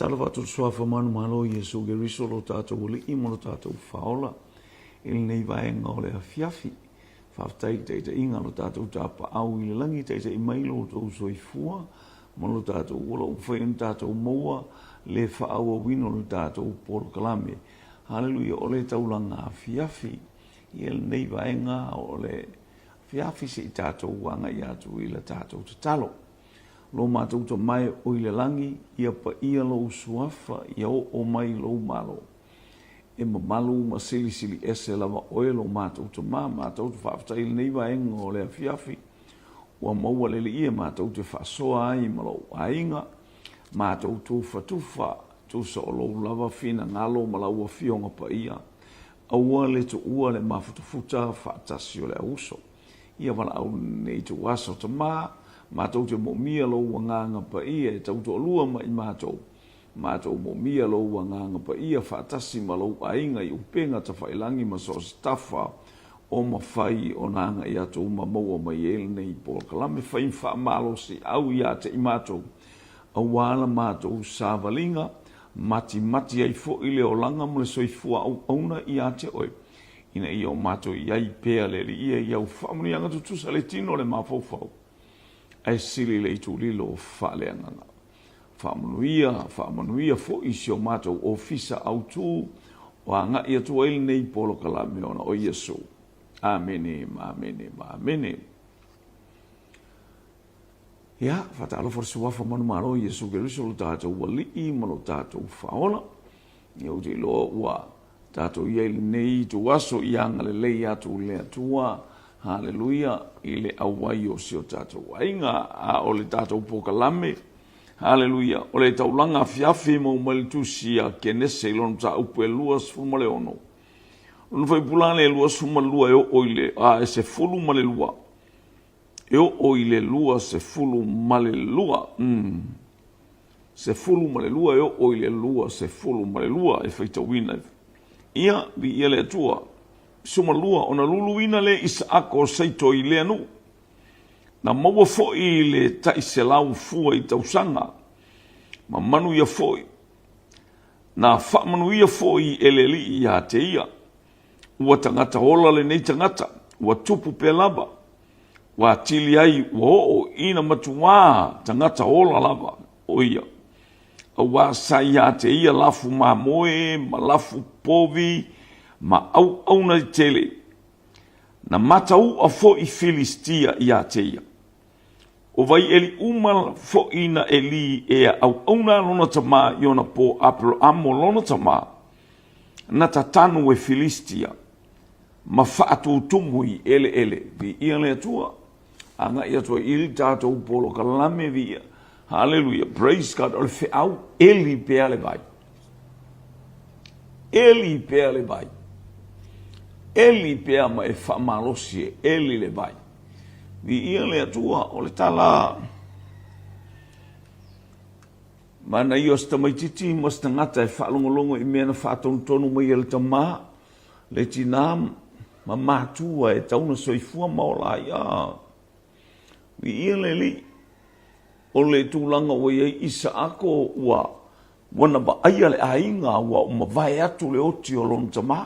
tala watu suafa manu malo Yesu ke riso lo tātou li imo lo tātou whaola. Ili nei vaenga o le Afiafi. Whaftai te inga lo tātou tāpa au i le langi te i mailo o tau soifua. Ma lo tātou ula o whain tātou moa le whaaua wino lo tātou poro kalame. Hallelujah, o le taulanga Afiafi. I ele nei vaenga o le Afiafi se i tātou wanga i atu i le tātou te talo. Lo mātou ta mai o i le langi, ia pa ia lo suafa, ia o mai lo malo. E ma malu ma sili ese lava oe lo mātou ta mātou ta whaafta ili nei vaenga o le Afiafi. Ua maua lele ia mātou te whaasoa ai ma lo ainga, mātou tufa, tusa o lo lava fina ngalo ma la ua fionga pa ia. Aua le tu ua le mawhutafuta whaatasi o le auso. Ia wana au nei tu waso ta mātou te momia lo wanganga pa ia e tau to lua mai mātou. Mātou momia lo wanganga pa ia whaatasi ma lo ainga i upenga ta whailangi ma so stafa o mawhai o nanga i ato ma maua mai ele nei po kalame whain wha malo si au i ate i mātou. Awala mātou sāwalinga mati ai fo i leo langa mo le soifua au auna i ate oi. Ina i o mātou i ai pēa le li ia i au whamuni anga tutusa le tino le mawhauwhau. Ai sili le itu lilo whaaleanganga. Whaamanuia fo isi o mātou ofisa au tū o anga ia tu aile nei polo kalame ona o Yesu. Amene. Ia, whatalo wharesuafa manu maro Yesu ke riso lo tātou wali i malo tātou whaola. Iau te loa ua tātou iaile nei tu aso i anga le lei atu lea tua. Hallelujah, ile awai o sio tātou ainga a o le tātou pokalame. Hallelujah, o le taulanga Afiafi mo malitusi a kenese ilon ta upe luas fuma le ono. Ono fai pulane luas fuma lua eo oile, e se fulu male lua. Eo oile lua se fulu male lua. Se fulu male lua, eo oile lua se fulu male lua, e fai tawina. Ia, vi ia le atua. Suma lua, ona luluina le isa ako seito i le anu. Na maua foi le taiselau fua i tausanga. Ma manu ia foi. Na wha manu ia foi ele li i a te ia. Ua tangata ola le nei tangata. Ua tupu pe lava. Ua tili ai ua o ina matua tangata ola lava. O ia. Ua sa i a te ia lafu mamoe, ma lafu povi, ma au na tele. Na matau a fo i Filistia i a te ia. O vai eli uma fo ina eli e au na lona tama i ona po apelo amo lona tama. Na tatanu e Filistia. Ma faatu tumui ele. Vi ia le atua. Anga ia tua ili tātou polo kalame vi ia. Hallelujah. Praise God. Ole fe au eli pea le vai. Eli pea le vai. Eli pea ma e whamalosie, eli le vai. Vi ia le atua o le tala. Mana i o sta maititi, ma sta ngata e whaalongolongo i mea na whaatontonu mai e le tamā. Le tinam, ma mātua e tauna soifua maola ia. Vi ia le li. O le tūlanga o iei isa ako ua. Wana ba aia le ainga ua uma vai atu le oti o lon tamā.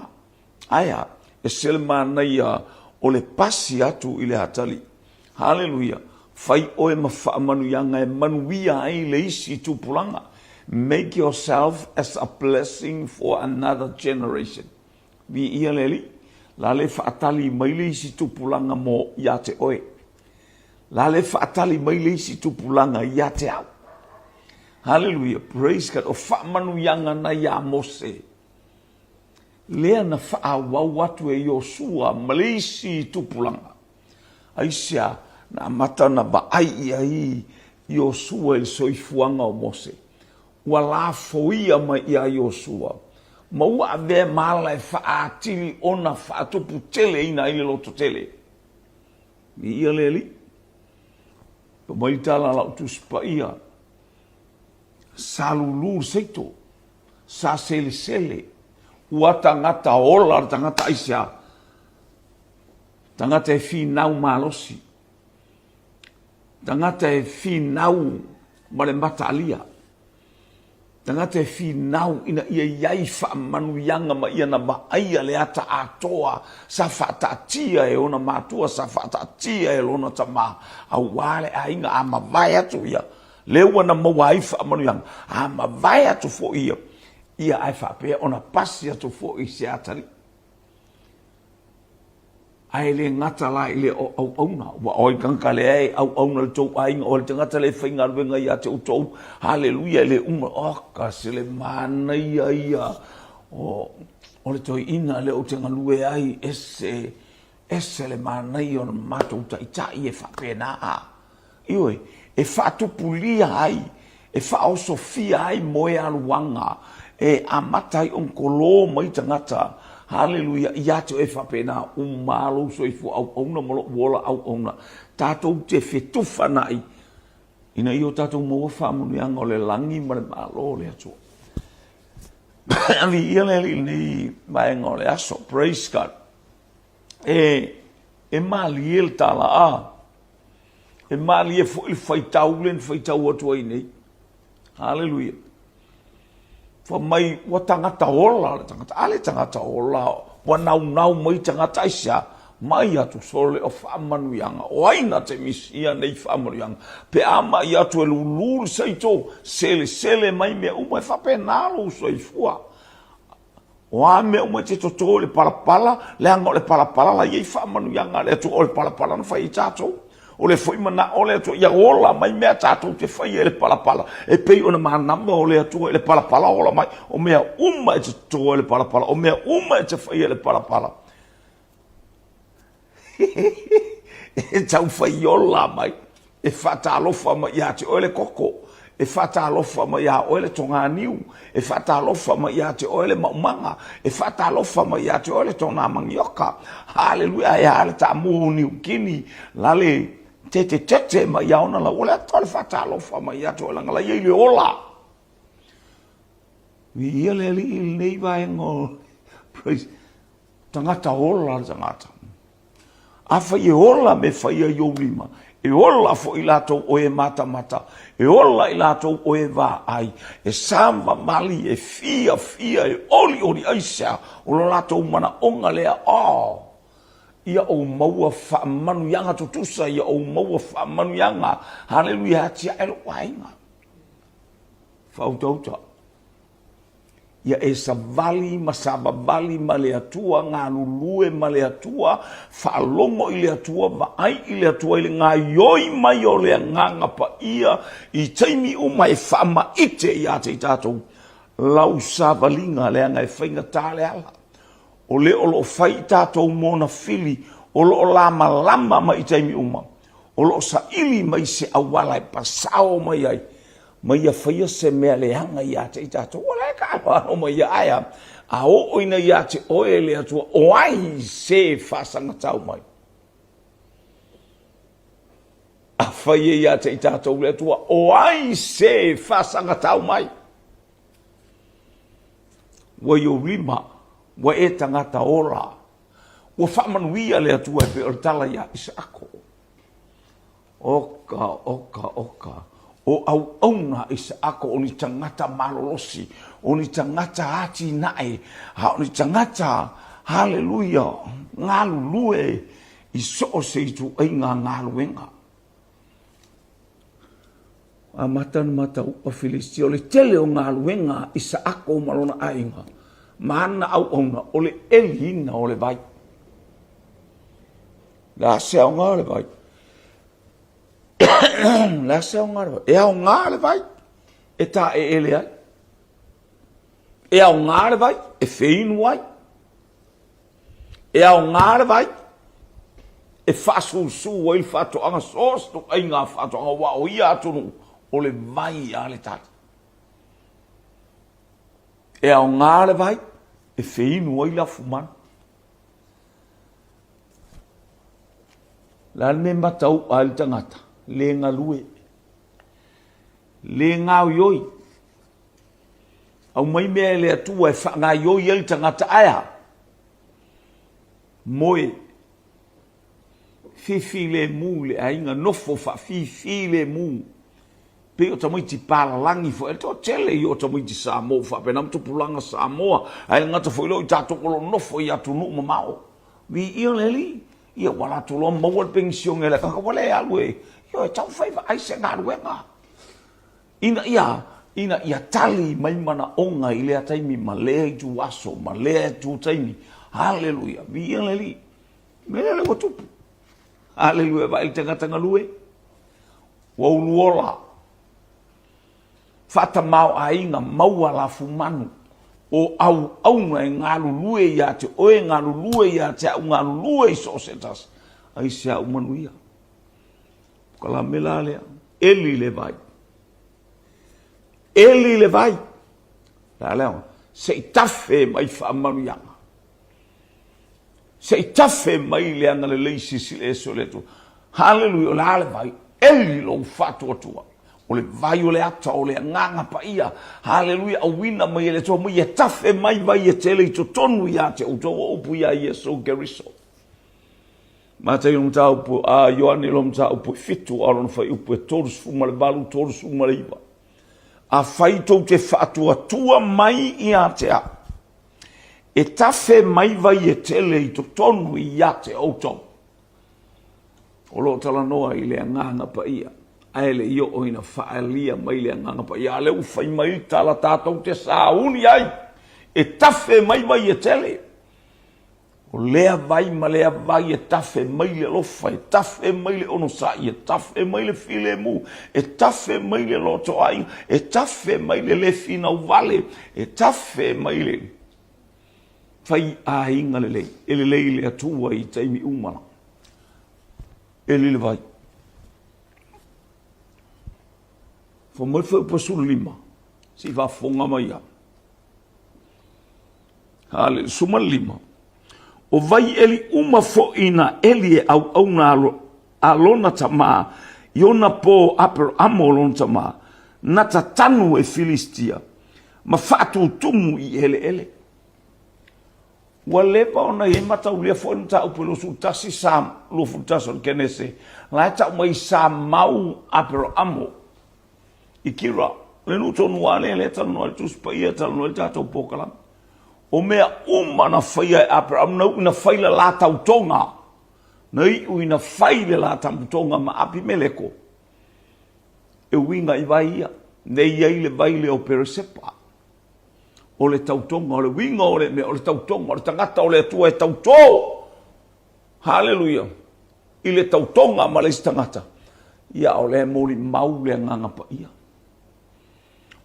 Aia. E sele mānaia o le pasi atu i le hatali. Hallelujah. Fai oe ma whaamanuianga e manuia ai le isi tupulanga. Make yourself as a blessing for another generation. Vi ia leli. La le whaatali mai le isi tupulanga mo ia te oe. La le whaatali mai le isi tupulanga ia te au. Hallelujah. Praise God. O whaamanuianga na ia Mose. Lea na whaawau atu e Yosua malisi tupulanga. Aisia na mata na baai ai Yosua il soifuanga o Mose. Ua la foia ma ia Yosua. Ma ua ave mala e whaatili ona whaatupu tele ina ile loto tele. Ni ia leli. Pa maitala la utuspa ia. Salulur seito. Sa sele. Ua tangata ola, tangata aisia. Tangata e whinau malosi. Tangata e whinau ma le mata alia. Tangata e whinau ina ia iai whaamanuianga ma ia na maaia le ata atoa sa whatatia e ona mātua sa whatatia e lona tama au wale a inga a mawai atu ia leua na mawai whaamanuianga a mawai atu fo ia ai whapea ona pasi atu fo i se atari ai le ngata la ile au auna wa oi kanka le ai au auna le tau ai o le ngata le whainga ruenga ia te utau haleluia le ka se le mana ia o le toi ina le o te ngalue ai ese le mana ia o na matou taitai e whapena ioi e whatupulia ai e whaosofia ai moe aluanga e amatai on kolo mai tangata haleluia ia te e whapena umalo soifu au auna molo wola au auna tātou te whetufa nai ina i o tātou maua whaamunuanga o le langi ma le malo le atua avi ia le li ni maenga o le aso praise God e mali el tala e mali e fo il whaitau atua i nei haleluia fa mai wa tangata ola tangata ola wa nau mai tangata isa mai atu sole o whaamanuianga o aina te misia nei whaamanuianga pe ama i atu e lulul seito sele mai mea umai whapenalo soifua o a mea umai te toto le palapala le anga o le palapala la iei whaamanuianga le atu o le palapala na whai tato o le foi mana o le atu ia ola mai mea tātou te whai e le palapala e pei ona mahanama o le atu e le palapala ola mai o mea uma e te toa e le palapala o mea uma e te whai e le palapala e tau whai ola mai e whatalofa mai ia te o le koko e whatalofa mai ia o le tonga niu e whatalofa mai ia te o le maumanga e whatalofa mai ia te o le tona mangioka haleluia e hale ta mu niu kini lale tete ma yauna la ola tole fatalo fa ma ya to la ngala ye ola vi ele li nei vai ngo praise tangata ola tangata afa ye ola me fa ye yo lima e ola fo ilato o e mata e ola ilato o e va ai e samba mali e fia e oli aisa o lato mana onga lea ia o maua whaamanuianga tutusa, ia o maua whaamanuianga, haleluia hatia elo wainga. Whautauta. Ia e savali, masababali, ma le atua, ngā lulue ma le atua, whaalongo i le atua, vaai i le atua, i le ngā ioi mai o le nganga pa ia, i teimi uma e whaama ite i ate i tātou, lau savalinga le anga e whainga tāle ala. O le olo fai tātou mona fili, o lo lama mai taimi uma. O lo sa ili mai se awala e pasao mai ai. Mai a whaia se mea le hanga i ate i tātou. O le ka ano mai aia. A o oina i ate oe le atua. O ai se whasanga tau mai. A whaia i ate i tātou le atua. O ai se whasanga tau mai. Wa yo rima. Wa e tangata ola. Wa whamanuia le atua e pe o tala ia isa ako. Oka. O au auna isa ako o ni tangata malolosi. O ni tangata hati nae. O ni tangata, haleluia, ngalu lue. I so se itu inga ngalu enga. A mata upa Filisti. O le tele o ngalu enga isa ako malona ainga. Mana au ona o le elina o le vai. La se au ngā le vai. La se au ngā le vai. E au ngā le vai. E tā e ele ai. E au ngā le vai. E whinu ai. E au ngā le vai. E whasu o il whato anga sos tu ai ngā whato anga wa o ia atunu o le vai a le tata. E au ngā le vai. E whinu ai la fumana. La me matau al tangata. Le ngā lue. Le ngā uioi. Au mai mea le atua e whanga ioi el tangata aia. Moe. Fifi le mu le ainga nofo fa fifi le mu. pe o tamai ti palalangi fo e to tele i o tamai ti Samoa fa pe nam tupulanga Samoa ai ngata fo ilo i tato kolo nofo i atu nu mamao vi ia leli ia wala tulo mo pension ele ka wale alwe yo e tau fai ai se ngaruenga ina ia tali mai mana onga i lea taimi ma lea i tu aso ma lea i tu taimi haleluia vi ia leli me le ko tupu haleluia va il tanga lue wa uluola fata mau ainga maua la fumanu o au ngai ngalu lue ya te o ngalu lue ya te ngalu lue so setas ai sia umanuia kala melale eli le vai la leo se tafe mai fa manuianga se tafe mai le anga le leisi sile soleto haleluia la le vai eli lo fatu tua o le vai o le ata o le nganga pa ia haleluia au wina mai le to mai tafe mai vai e tele i to tonu ia te o to opu ia Yesu geriso mata yung tau pu a Ioane lom tau pu fitu alon fa upu e torus fuma le balu torus fuma le iwa a faito te fatu atua mai ia te a e tafe mai vai e tele i to tonu ia te o to o lo tala noa i le nganga pa ia aele io oina faalia mai le nganga pa ia le ufai mai tala tātou te sauni ai e tafe mai vai e tele o lea vai ma lea vai e tafe mai le lofa e tafe mai le onosai e tafe mai le file mu e tafe mai le loto ai e tafe mai le fina uvale e tafe mai le fai a inga le lei ele lei le atua i taimi umana ele le vai fo mai foi pasul lima si va fonga mai ya hale suma lima o vai eli uma fo ina eli au na alona tama yona po apro amolon tama nata tanu e Filistia ma fatu tumu i ele wale pa ona e mata ulia fo nta upelo su tasi sam lo fu tason kenese la ta mai sam mau apro amo ikira le no tonu ale le tanu al tus pa ia tanu al tato pokala o mea na faia Abraham na faila la tautonga nei uina faile la tautonga ma Abimeleko e winga i vaia nei ai le vaile o Peresepa o le tautonga o le winga o le tautonga o le tangata o le atua e tauto haleluia i le tautonga ma le tangata ia o le moli mau le nganga pa ia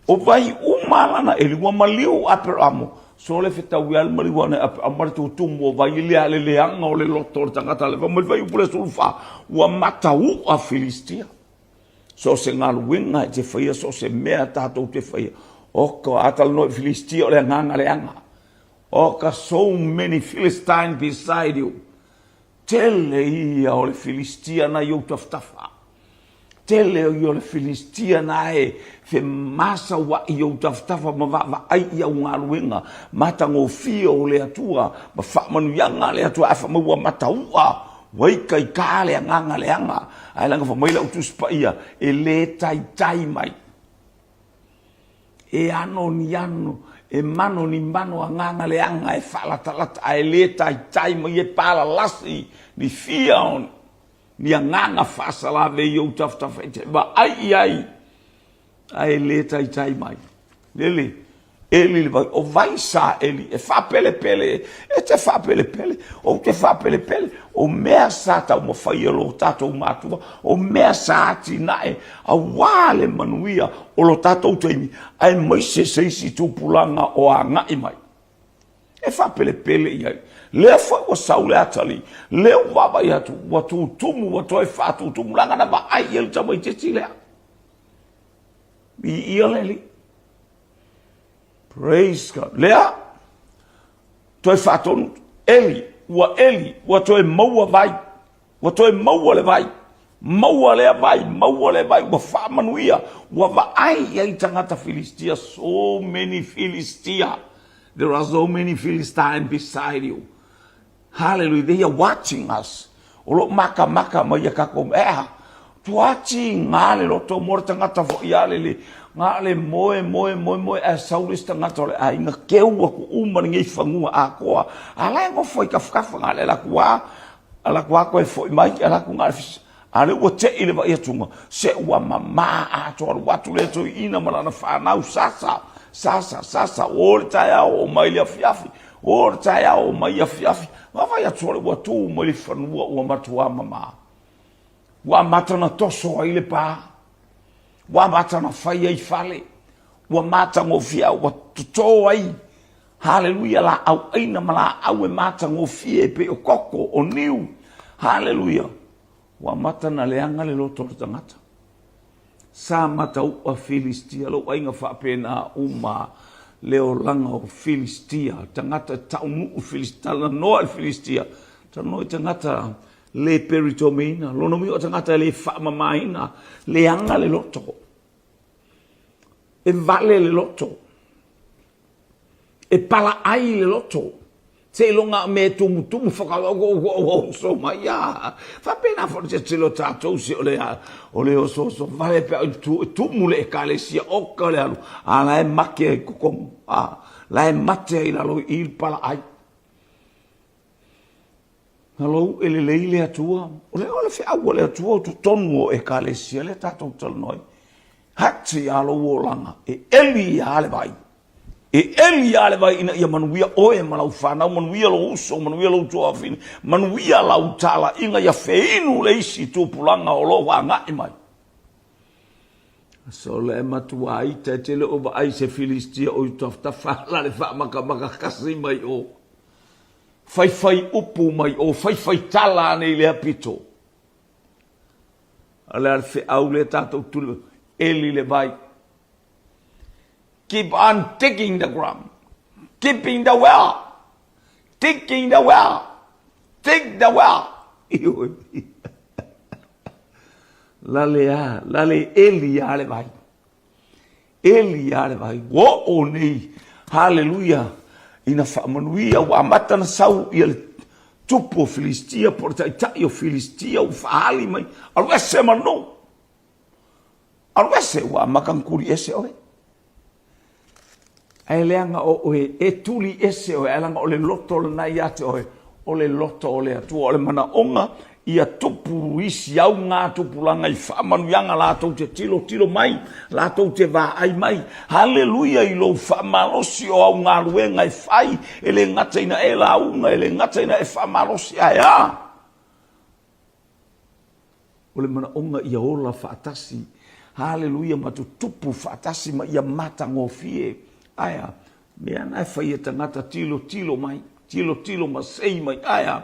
o vai umalana e lua maliu Abraham so le feta wial mariwana amar tu tumo vai le anga o le lotor tangata le vai vai pule sulfa wa matau a Filistia so se ngal winga te faia so se mea tato te faia o ko atal no Filistia le nganga le anga o ka so many Philistines beside you tell ia o le Filistia na yo taftafa tele yo le Filistia na e fe masa wa yo taftafa ma va ai ia unga luenga mata ngo fio le atua ma fa manu yanga le atua fa mo mata ua wai kai ka le nganga le anga ai langa fa mai la utus pa ia e le tai mai e ano ni ano e mano ni mano nganga le anga e fa la talata ai le tai mai e pala lasi ni fion ni nganga fasa la ve yo taftafa ba ai le tai mai lele ele vai o vai sa ele e fa pele e te fa pele o te fa pele o mea sa ta mo fa lo tato matua o mea sa ti nae a wale manuia o lo tato temi ai mai se si tu pulanga o anga i mai e fa pele ia le foi o saule atali le o baba ya tu watu tumu watu e fa tu tumu langa na ba ai el tamai te tile i leli praise God lea toi fa ton eli wa toi maua vai wa toi maua le vai maua le vai wa fa manuia wa va ai tangata Filistia so many Filistia there are so many Philistines beside you. Hallelujah. They are watching us. Olo maka mai ka ko tuachi ngā le loto mo le tangata fo ia le ngā le moe a saulis tangata le a inga keua ku umani ngei whangua a koa. A lai ngofo I ka whakafa ngā le la kua koe fo I mai a la ku ngā le fisa. A le ua te I le wa ia tunga. Se ua mama a toa watu le to ina malana whanau sasa. O le tai au o mai le Afiafi. O le tai au o mai Afiafi. Wawai a toa le ua tu mai le whanua ua matua mama. Wa matana toso ai le pa. Wa matana fai ai fale. Wa mata ngofia wa tuto ai. Hallelujah la au aina mala au e mata ngofia pe o koko o niu. Hallelujah. Wa matana leanga le loto tangata. Sa mata ua Filistia lo ainga whapena uma leo langa o Filistia. Tangata taunu Filistia la noa Filistia. Tanoi tangata le peritomina, lono mi o tangata le whaamamaina, le anga le loto. E vale le loto. E pala ai le loto. Te longa me tumu whakaogo so mai ya. Whapena whanse te lo tātou si o le o so vale pe tumu le ekalesia oka le alu. A la e make e kukongu. La e mate i lalo I pala ai. Hello, ele leile atua. Ole fe au le atua tu tonu e kalesia le tatou talnoi. Hati alo wolanga e eli ale vai. E eli ale vai ina ia manuia oe malau whanau, manuia lo uso, manuia lo tuafini, manuia lau tala inga ia feinu le isi tupulanga o lo wanga mai. So le matua ai te le oba ai se Filistia o tafta fala le fa maka kasi mai o. Fai upu mai o fai tala nei le apito. Ale al fe au le tatou tulu eli le vai. Keep on digging the ground. Keeping the well. Digging the well. Dig the well. Lale eli ale vai. Eli ale vai. Wo o nei. Hallelujah. Ina whaamanuia wa matana sau I le tupu o Filistia por tai o Filistia o whaali mai alwese manu alwese wa makankuri ese oe ai leanga o oe e tuli ese oe alanga o le loto le nai ate oe o le loto o le atua o le mana onga ia tupu isi au ngā tupulanga I whaamanuianga lātou te tilo mai, lātou te wā ai mai. Hallelujah I lo whaamalosi o au ngā ruenga I whai, ele ngataina e launga, ele ngataina e whaamalosi ai a. O le mana onga ia ola whaatasi, hallelujah matu tupu whaatasi ma ia mata ngofie. Aia, mea nai whai e tangata tilo mai, tilo masei mai, aia.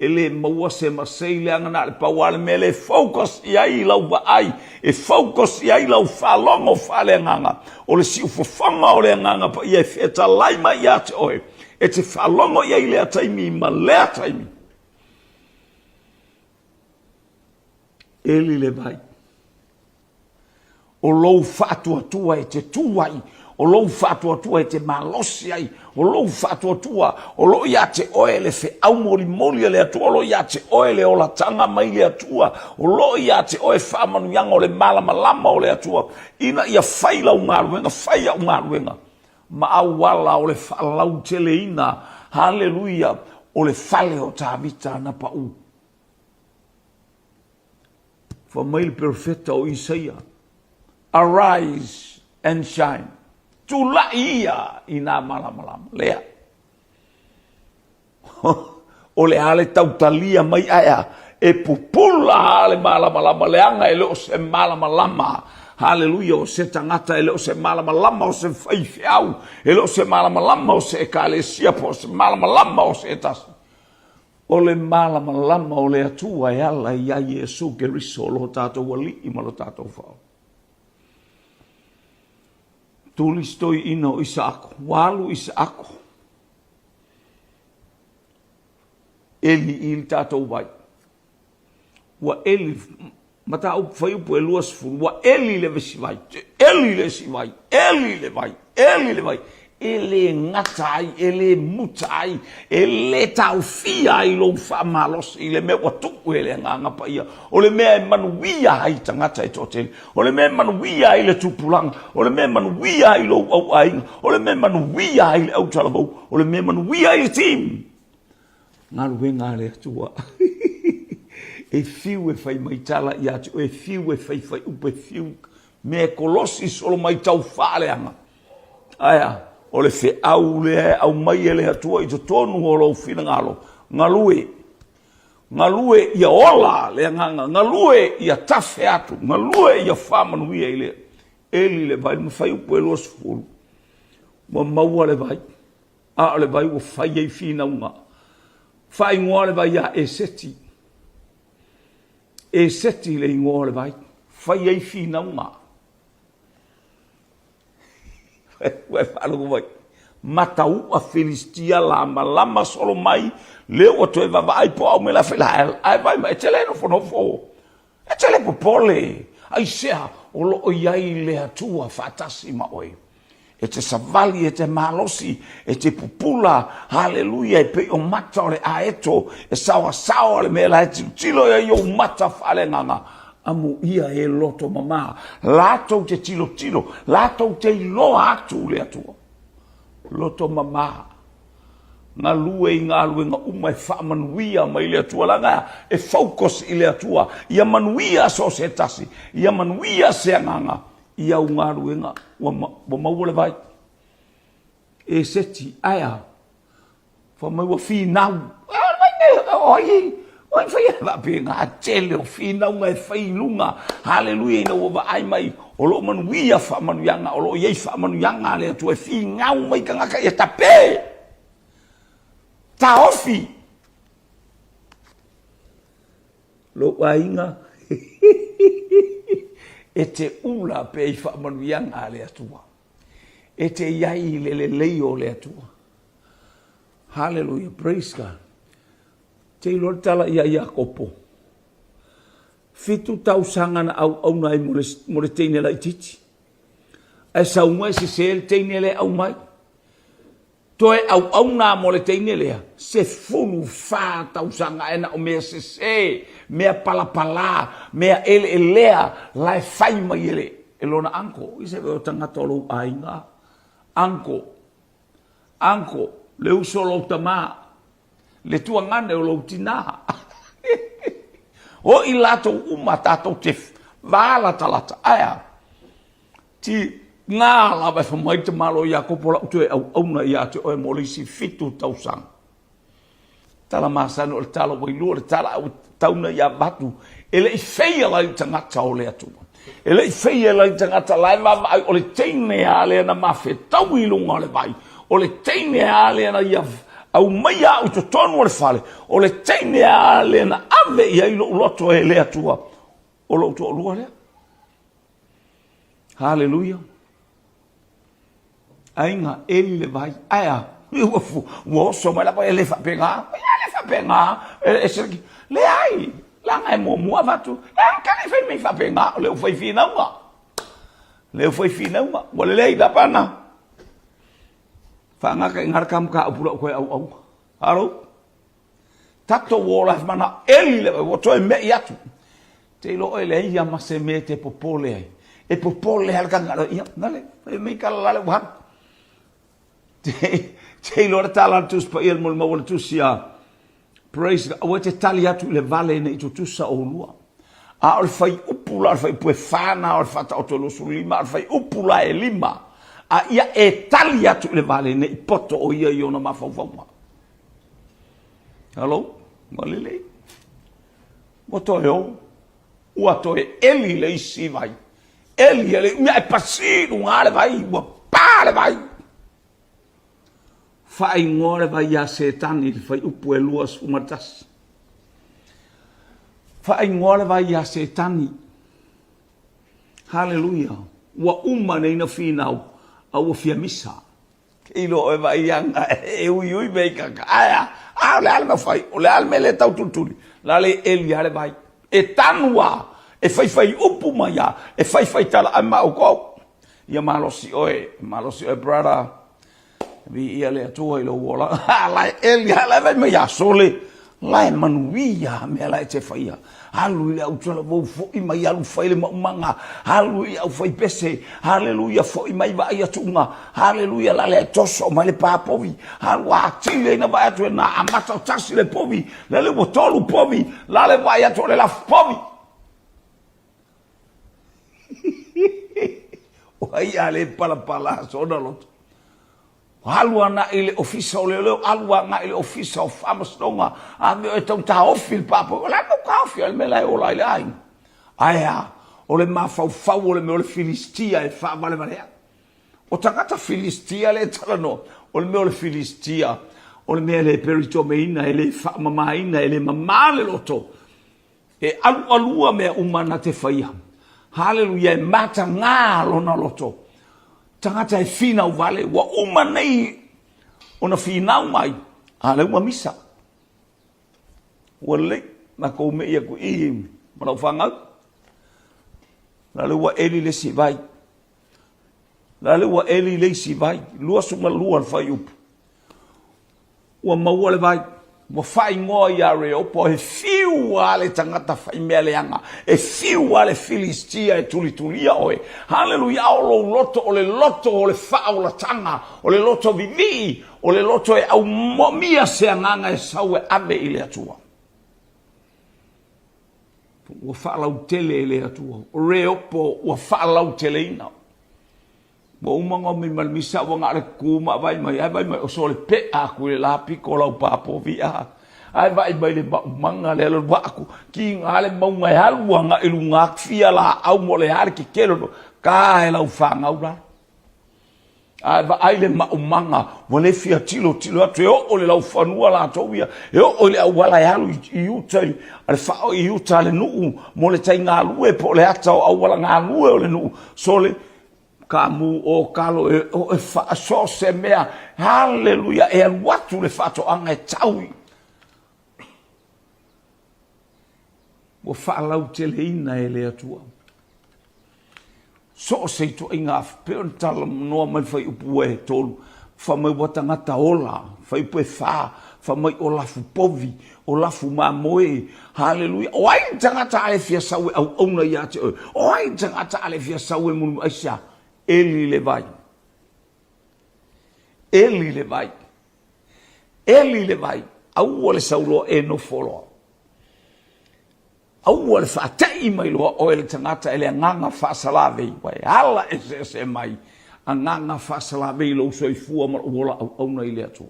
Ele maua se masei le angana le pauale me le focus I ai lau wa ai. E focus I ai lau whalongo whale nganga. O le si ufawhanga o le nganga pa I e feta laima I ate oe. E te whalongo I ai lea taimi ma lea taimi. Eli le vai. O lou whatuatua e te tuai. O lou whatuatua e te malosi ai. O lou whatuatua, o lo ia te oe le fe au moli le atua, o lo ia te oe le o la tanga mai le atua, o lo ia te oe whamanu yanga o le malama o le atua, ina ia whaila o ngā ruenga, ma au wala o le whalau tele ina, hallelujah, o le whale o tāmita na pa u. For mail perfecta o Isaia, arise and shine. Tula ia I nā malama lea. O le ale tautalia mai aia e pupula ale malama leanga e leo se malama. Hallelujah o se tangata e leo se malama o se whaiwhiau. E leo se malama o se ekalesia po se malama o se etasi. O le malama o le atua e ala I a Yesu Keriso lo tātou wali I malo tātou whao. Tuli stoi ina o Isaako, walu Isaako. Eli il tātou vai. Wa eli, mata au whai upu e luas furu, wa eli le vesi vai, eli le si vai, eli le vai. ele ngatai, ele mutai, ele taufia i lo whamalos, i le mea watuku ele nganga pa ia, o le mea manuia hai tangata i tōtele, o le mea manuia i le tupulanga, o le mea manuia i lo au ainga, o le mea manuia i le au talavau, o le mea manuia i le tim. Ngā ruenga le atua. E fiu e whai maitala i atu, e fiu e whai upe fiu, mea kolosi solo mai tau whaleanga. Aia. O le fe au le au mai ele atua i to tonu o lo fina ngalo ngalue ia ola le nganga ngalue ia tafe atu ngalue ia famanu ia ile eli le vai mo fai po lo sfulu mo mau le vai a le vai o fai ai fina uma fai ngo le vai a e seti le ngo le vai fai ai fina uma Ue whalu vai. Matau a Filistia lama solo mai. Leo to e vava ai po au me la whela. Ai vai mai tele no whanofo. E tele po pole. Ai sea o lo o iai le atua whatasi ma oi. E te savali e te malosi. E te pupula. Hallelujah. E pe o mata o le aeto. E sawa le me la e tilo e o mata whale nganga. Amu ia e loto mama, lato te tilo, lato te lo atu le atua. Loto mama, ngā lue i ngā lue ngā uma e whaamanuia mai le atua langa, e focus i le atua, ia manuia so se tasi, ia manuia se anganga, ia u ngā lue ngā, wa maua le vai. E seti, aia, whamau a whinau, Oi fai va pe nga tele o fina nga fai lunga hallelujah no va ai mai o lo manuia fa manuanga o lo ye fa manuanga le tu e fi nga mai ka nga e tape ta ofi lo ainga e te ula pe fa manuanga le tua e te yai le leio le tua hallelujah praise God. Te lor tala ia kopo. Fitu tau sangana au nai mo le teine la ititi. E saunga se se teine le au mai. Toe au na mo le teine lea. Se funu fa tau sanga ena o mea se mea palapala, mea ele lea, lai fai mai ele. E lona anko, ise veo tangata lo ainga. Anko, le uso lo tamaa. Le tua ngane o lau tina. O i lato uma tatou te wala talata. Aia. Ti ngā lawa e whamai te malo i a kopola utu e au na i a te oe molisi fitu tausang. Tala masano o le tala wailua le tala au tauna i a batu. Ele i feia lai tangata o le atua. Ele i feia lai tangata lai mawai o le teine a le na mawhe tau i lunga le vai. O le teine a le na ia au mai au to tonu o le fale o le teine a le na ave ia i loto e le atua o loto o lua lea hallelujah ainga ele le vai aia ua so mai la pa ele fa penga le ai langa e mua vatu ka le fai me fa penga le fai fina uma o le lei la pana Whanga ka ingar kam ka apura koe au. Haro? Tato wola mana eli le woto e me yatu. Te lo ele ia mase me te popole ai. E popole al kanga ia nale me kala lale wan. Te lo tala tus pa il mol mol tusia. Praise o te tali atu le vale ne tu tusa o lua. A o fai upula fai pu fana o fata o lo sulima fai upula e lima. A ia e tali atu le vale ne poto o ia i ona mawhauwhauma. Hello? Malilei? Moto e o. Ua to e eli le isi vai. Eli le mea e pasiru ngare vai. Ua pare vai. Fai ngore vai a setani fai upu e luas umatas. Fai ngore vai a setani. Hallelujah. Ua uma nei na finau. Au fia misa. Ilo e vai anga e ui mei kaka. Aia, le alme fai, o le alme le tau tultuli. La le eli ale vai. E tanua, e fai upu maia, e fai tala a mau kou. Ia malosi oe brother. vi ia le atua i lo wola lai eli ala vai mai asole lai manuia me lai te faia halu ia utala vo fo i mai alu faile manga halu ia fai pese haleluia fo i mai vai atunga haleluia la le toso mai le papovi halu atile na vai atu na amata tasi le povi le botolu povi la le vai atu le la povi Wai ale pala sona lot. Halu ana ile ofisa ole alu ana ile ofisa of amastonga ame e tau ta ofil papo la no ka ofil me la ola ile ai. Aya ole ma fau ole me ole filistia e fa vale vale. O tangata filistia le talano ole me ole filistia ole me le peritomeina ele fa mamaina ele mamale loto. E alua me umana te faia. Haleluia, mata ngā lona loto. Tangata e whinau vale, wa uma nei ona whinau mai. Ale uma misa. Wa le, na kou me ia ku i manau whangau. La le wa eli le si vai. La le wa eli le si vai. Lua sunga lua whai upu. Wa maua le vai. Wa whai ngoa i are opo e fiu ale tangata whai mea leanga. E fiu ale filistia e tulitulia oe. Haleluia o loto o le whao la tanga. O le loto vivi. O le loto e au momia se anganga e sau e ave i le atua. Wa whaalau tele i le atua. O re opo wa whaalau tele ina. Mo umanga mi malmisa wanga ale kuma vai mai o sole pe aku le lapi ko lau papo via ai vai le manga le lo baku ki ngale mau ngai halwanga ilu ngakfia la au mo le har ki kelo ka e lau fanga ura ai le manga wale fia tilo atu o le lau fanua la tovia e o le wala halu i utai ale fa i uta le nu mo le tai ngalu e po le ata au wala ngalu o le nu sole kamu o kalo e fa so se mea haleluia e watu le fato anga taui mo fa lau teleina e le atua so se to inga pental no mai fai upu e tolu fa mai watanga taola fai pe fa mai olafu povi olafu mamoe haleluia o ai tangata ale fia sawe au ona ya te o ai tangata ale fia sawe mun aisha Eli le vai. Au ole saulo e no folo. Au ole fa tai mai lo o ele tangata ele nganga fa salave vai. Ala ese mai. Nganga fa salave lo so i fu ma ola au na ile atu.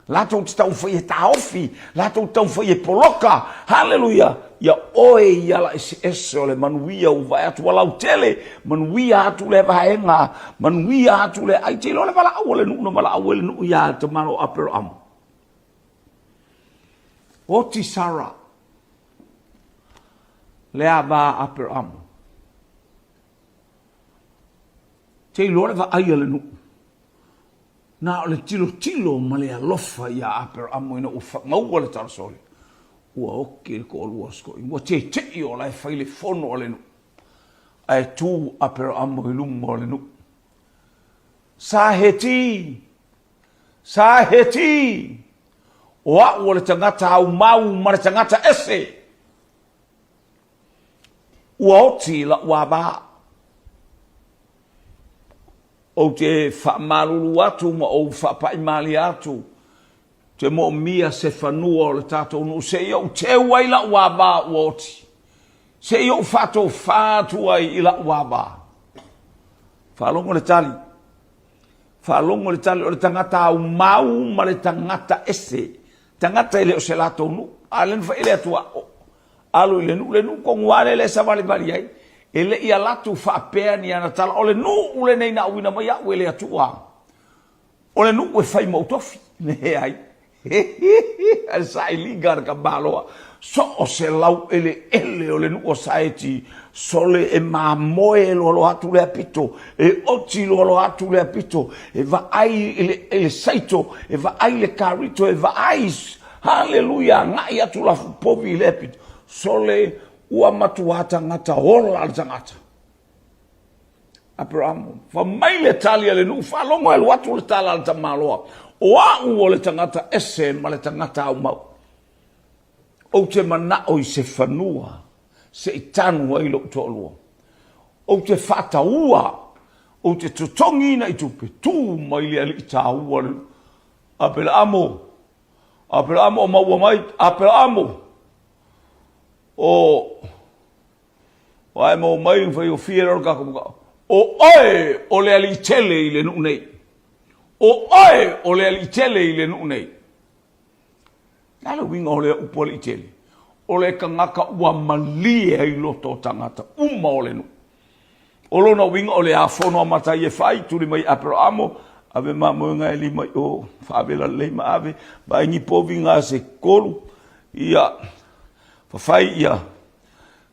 Lato tau foi ta ofi, lato tau foi poloka. Haleluia. Ya oe ya la ese ole manuia u vai atu wala tele manuia atu le vaenga manuia atu le ai te le wala ole nu mala ole nu ya te mano apero am oti sara le aba apero am te le va ai ole nu na ole tilo male alofa ya apero am ina u ngau ole tar sole ua oke ko lua sko mo te o lai faile fono ole nu ai tu apero amo ilum ole nu saheti wa ole tangata au mau mara tangata ese ua oti la ua ba o te fa malulu atu ma o fa paimali atu te mo mia se fanua o le tatou nu se iau te wai la waba woti. Se iau fato fatu ai i la waba. Whalongo le tali o le tangata au mau ma le tangata ese. Tangata ele o se latou nu. Alen fa ele atua o. Alo ile nu, le nu konguare le sa vale bari ai. Ele ia latu fa apea ni anatala. O le nu ule nei na uina mai au ele atua. O le nu ue fai mautofi. Ne ai. Al sai ligar ka baloa so o se lau ele o le nu o saeti sole e mamoe lo atu le apito e oti lo atu le apito e va ai ele saito e va ai le carito e va ai haleluia ngai atu la povi le apito sole ua matuata ngata ola al tangata Abraham. Fa mai le tali le nu fa longo e watu le tala le tamaloa. O au o le tangata ese ma le tangata au mau. O te mana o i se whanua, se i tanu ai lo tolua. O te whataua, o te tutongina i tupe tū mai le ali i tā ua le. Abraham o maua mai, Abraham o ai mo mai fai o fiera o kako. O oe o le ali tele i le nu nei. O oe o le ali tele i le nu nei. Nalo winga o le upole i tele. O le kangaka ua malia i loto tangata. Uma o le nu. O lona winga o le afono a matai e fai. Turi mai Abraham. Ave mamoenga e lima o whaavela leima ave. Ba ingi po winga se kolu. Ia. Fafai ia.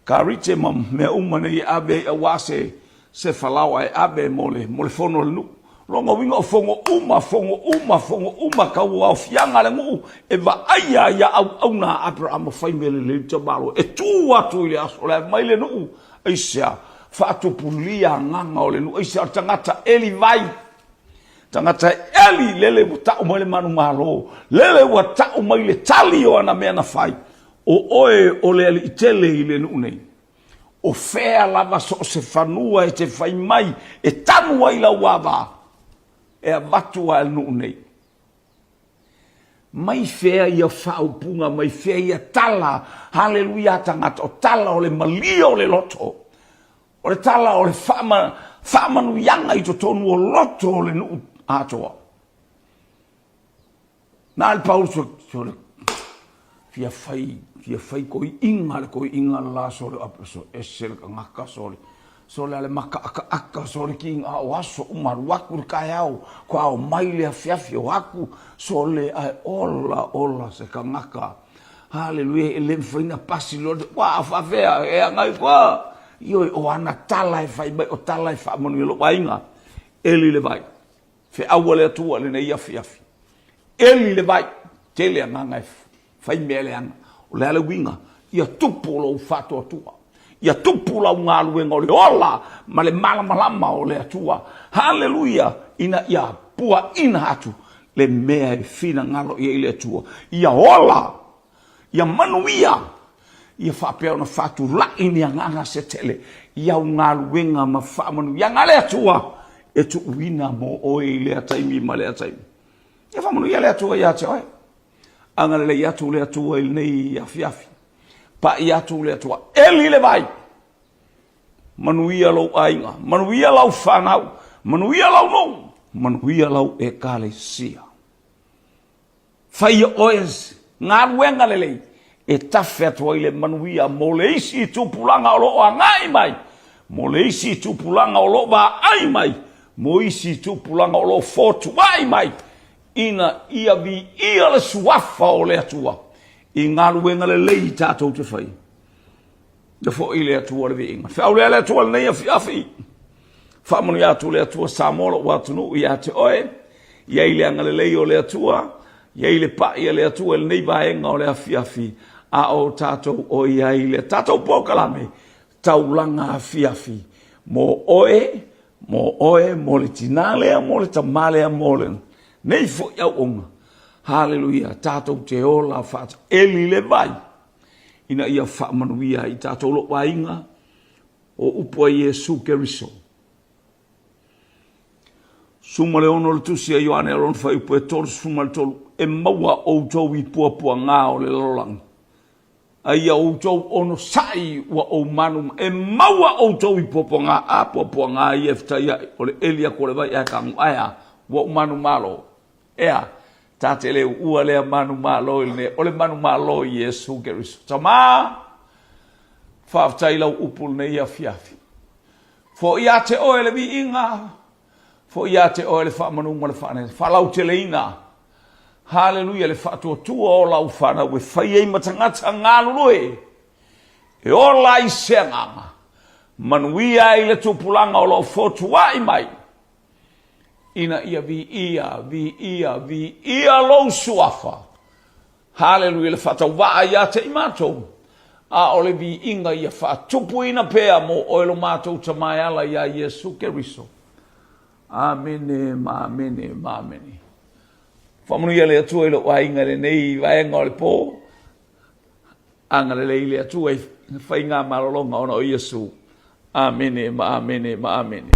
Ka rite mam mea umane i ave a wase. Se whalawa e abe mole fono le nu. Longa winga o fongo uma kau au fianga le ngu. E va aia ia au na Abraham whai mele le tabalo. E tu atu i le aso le mai le nu. Eisia whaatu pulia nganga o le nu. Eisia tangata eli vai. Tangata eli lele wa tau mai le manu malo. Lele wa tau mai le tali o ana mea na whai. O oe o le ali itele i le nu nei. O fea lava so se whanua e te whai mai, e tanua i la wava, e a watua e nu nei. Mai fea ia whaupunga, mai fea ia tala, haleluia tangata, o tala o le malia o le loto. O le tala o le whamanu yanga i to tonu o loto o le nu atoa. Nā le Paul so le fia whai koi inga la sore apreso esel ka ngaka sore sole ale maka aka sore ki inga o aso umaru waku kai au ko au mai le Afiafi o aku sole ai ola se ka ngaka haleluia ele mfaina pasi lord wa afafea e ngai kwa io o ana tala e fai o tala e fa monu lo wainga eli le vai fe awole tu ale nei Afiafi eli le vai tele nganga fai mele anga o le ale winga ia tupu lo fato atua ia tupu la ngā luenga o le ola ma le malama o le atua haleluia ina ia pua ina atu le mea e fina ngalo ia le atua ia ola ia manuia ia whapea na fatu la ini nganga se tele ia ngā luenga ma whamanu ia ngale atua e tu uina mo o le ataimi ma le ataimi ia whamanu ia le atua ia te oe anga le iatu le atua il nei Afiafi. Pa iatu le atua. Eli le vai. Manuia lau ainga. Manuia lau whanau. Manuia lau no. Manuia lau e kale sia. Whai oes. Ngā ruenga le lei. E tawhi atua i le manuia. Mo le isi tupulanga o loa ngai mai. Mo le isi tupulanga o loa ai mai. Mo isi tupulanga o loa fotu ai mai. Ina ia vi ia le suafa o le atua. I ngā ruenga le lei tātou te whai. Le fo i le atua le vi inga. Whiau le atua le nei Afiafi. Whamanu i atu le atua Samola o atunu i ate oe. Iai le anga le lei o le atua. Iai le pa ia le atua le nei vaenga o le Afiafi. A o tātou o iai le tātou pokalame. Taulaga Afiafi. Mo oe, mo le tinalea, mo le tamalea, mo le nei fo iau onga. Haleluia. Tātou te ola whata. Eli le vai. Ina ia whamanuia i tātou lo wainga o upua Iesu Keriso. Suma le ono le tusi a Ioane alon whai upu e tolu suma le tolu. E maua outou i puapua ngā o le lololang. A ia outou ono sai wa o manu. E maua outou i puapua ngā a puapua ngā i eftaia o le elia kore vai a kangu aia wa o manu malo. Ea. Tate le ua lea manu malo ne o le manu malo Iesu Keriso. Tama whaftai lau upul nei Afiafi. Fo ia te oe le vi inga. Fo ia te oe le whamanu ma le whane. Whalau te le ina. Haleluia le whatua tua o lau whana. We whaiei matangata ngālurue. E o lai seanganga. Manuia i le tupulanga o lau fotuai mai. Ina ia vi ia lo suafa. Haleluia le fatau waa ia te imatou. A ole vi inga ia whaatupuina pēa mo oelo mātou tamaiala ia Iesu Keriso. Amene, mamene, mamene. Whamunu ia le atua ilo wainga le nei waenga o le pō. Anga le leile atua i whainga marolonga ona o Iesu. Amene, mamene, mamene.